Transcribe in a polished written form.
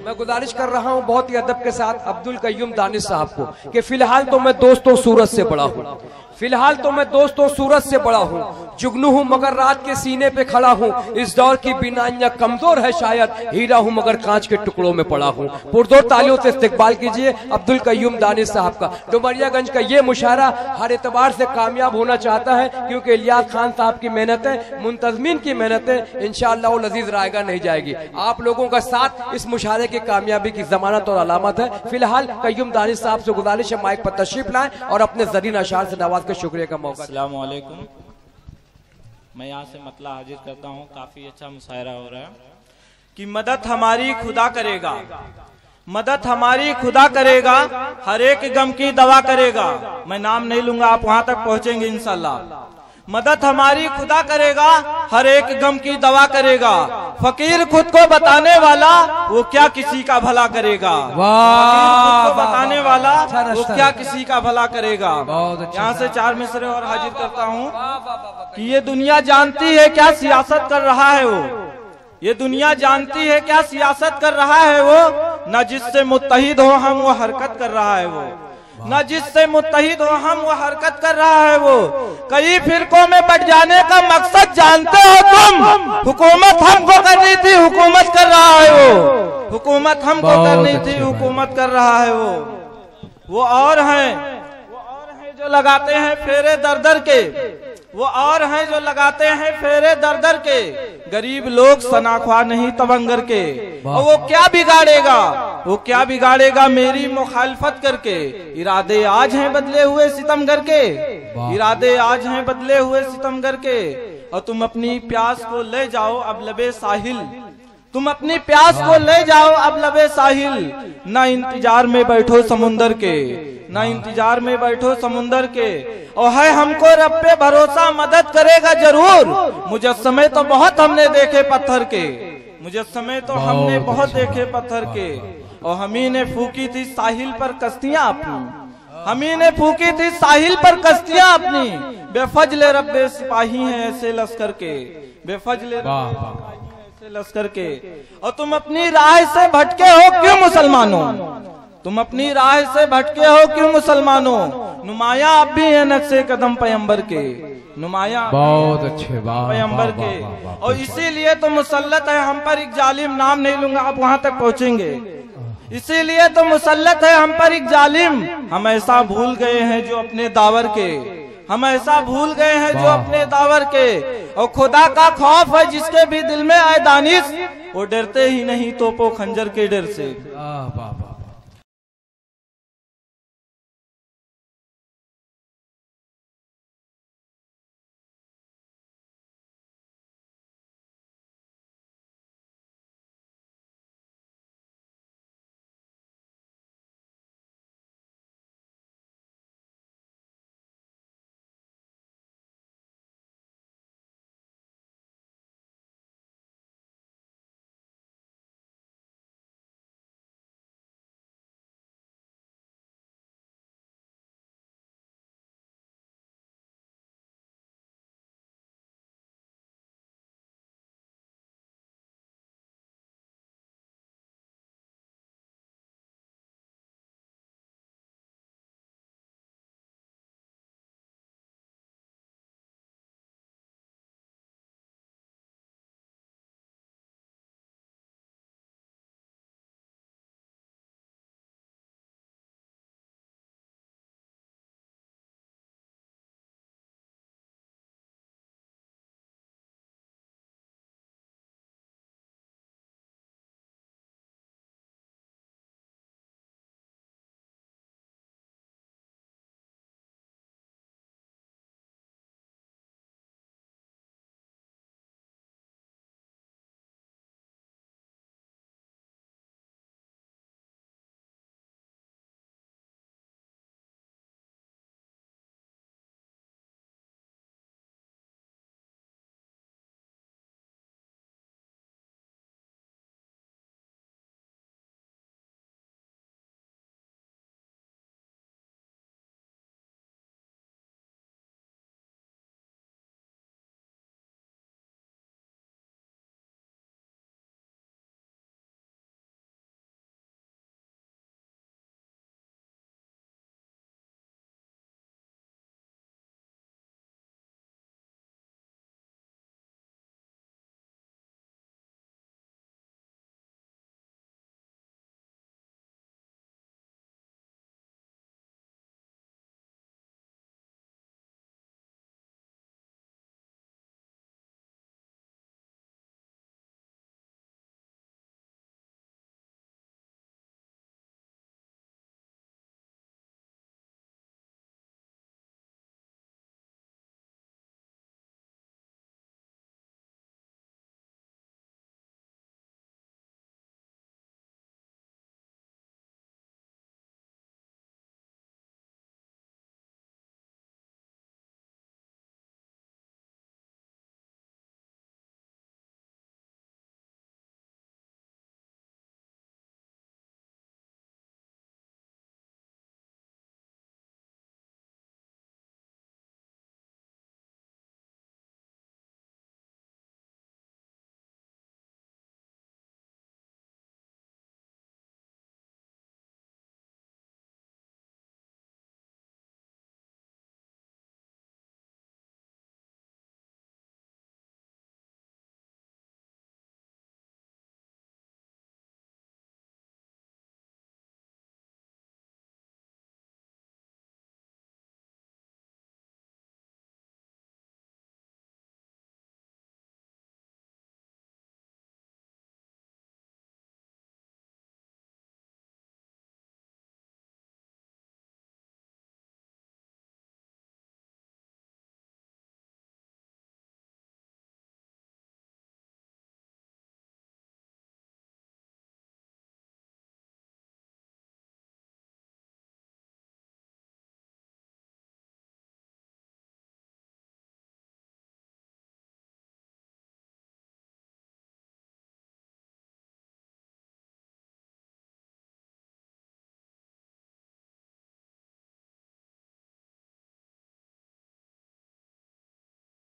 मैं गुजारिश कर रहा हूँ बहुत ही अदब के साथ अब्दुल कय्यूम दानिश साहब को कि फिलहाल तो मैं दोस्तों सूरज से बड़ा हूँ, फिलहाल तो मैं दोस्तों सूरज से बड़ा हूँ, जुगनू हूँ मगर रात के सीने पे खड़ा हूँ, इस दौर की बीनाइयां कमजोर है शायद, हीरा हूँ मगर कांच के टुकड़ों में पड़ा हूँ। पुरजोर तालियों से इस्तकबाल कीजिए अब्दुल कय्यूम दानिश साहब का। डुमरियागंज का ये मुशायरा हर एतबार से कामयाब होना चाहता है क्योंकि इलियास खान साहब की मेहनतें, मुंतजमीन की मेहनतें इंशाअल्लाह लजीज रायगा नहीं जाएगी। आप लोगों का साथ इस मुशायरे की कामयाबी की जमानत और अलामत है। फिलहाल कय्यूम दानिश साहब से गुजारिश है माइक पर तशरीफ लाएं और अपने जरीन अशार से नवाज के शुक्रिया का मौका। अस्सलाम वालेकुम। मैं यहाँ से मतला हाजिर करता हूँ। काफी अच्छा मुशायरा हो रहा है कि मदद हमारी खुदा करेगा, मदद हमारी खुदा करेगा, हर एक गम की दवा करेगा। मैं नाम नहीं लूंगा, आप वहां तक पहुंचेंगे इंशाल्लाह। मदद हमारी खुदा करेगा, हर एक गम की दवा करेगा। फकीर खुद को बताने वाला वो क्या किसी का भला करेगा। फकीर खुद को बताने वाला वो क्या किसी का भला करेगा। यहाँ से 4 मिसरे और हाजिर करता हूँ कि ये दुनिया जानती है क्या सियासत कर रहा है वो, ये दुनिया जानती है क्या सियासत कर रहा है वो, न जिससे मुत्तहिद हो हम वो हरकत कर रहा है वो, न जिससे मुत्तहिद हो हम वो हरकत कर रहा है वो। कई फिरकों में बट जाने का मकसद जानते हो तुम, हुकूमत हमको करनी थी हुकूमत कर रहा है वो, हुकूमत हमको करनी थी हुकूमत कर रहा है वो और हैं जो लगाते हैं फेरे दर दर के, वो और हैं जो लगाते हैं फेरे दर दर के, गरीब लोग सनाख्वा नहीं तवंगर के। और वो क्या बिगाड़ेगा, वो क्या बिगाड़ेगा मेरी मुखालफत करके। इरादे आज हैं बदले हुए सितमगर के, इरादे आज हैं बदले हुए सितमगर के। और तुम अपनी प्यास को ले जाओ अब लबे साहिल, तुम अपनी प्यास को ले जाओ अब लबे साहिल। न इंतजार में बैठो समुंदर के, न इंतजार में बैठो समुंदर के। और है हमको रब पे भरोसा मदद करेगा जरूर। मुजस्समे तो बहुत हमने देखे पत्थर के, मुजस्समे तो हमने बहुत देखे पत्थर के। और हमी ने फूकी थी साहिल पर कश्तियां अपनी, हमी ने फूकी थी साहिल पर कश्तियां अपनी। बेफजले रब्बे सिपाही हैं ऐसे लश्कर के, बेफजले ऐसे लश्कर के। और तुम अपनी राह से भटके हो क्यों मुसलमानों, तुम अपनी राह से भटके हो क्यों मुसलमानों। नुमाया आप भी हैं नक्शे कदम पैगंबर के, नुमाया बहुत अच्छे पैगंबर के। और इसीलिए तो मुसल्लत है हम पर एक जालिम, नाम नहीं लूंगा आप वहां तक पहुंचेंगे। इसीलिए तो मुसल्लत है हम पर एक जालिम, हम ऐसा भूल गए हैं जो अपने दावर के, हम ऐसा भूल गए हैं जो अपने दावर के। और खुदा का खौफ है जिसके भी दिल में आए दानिश, वो डरते ही नहीं तोपो खंजर के डर से।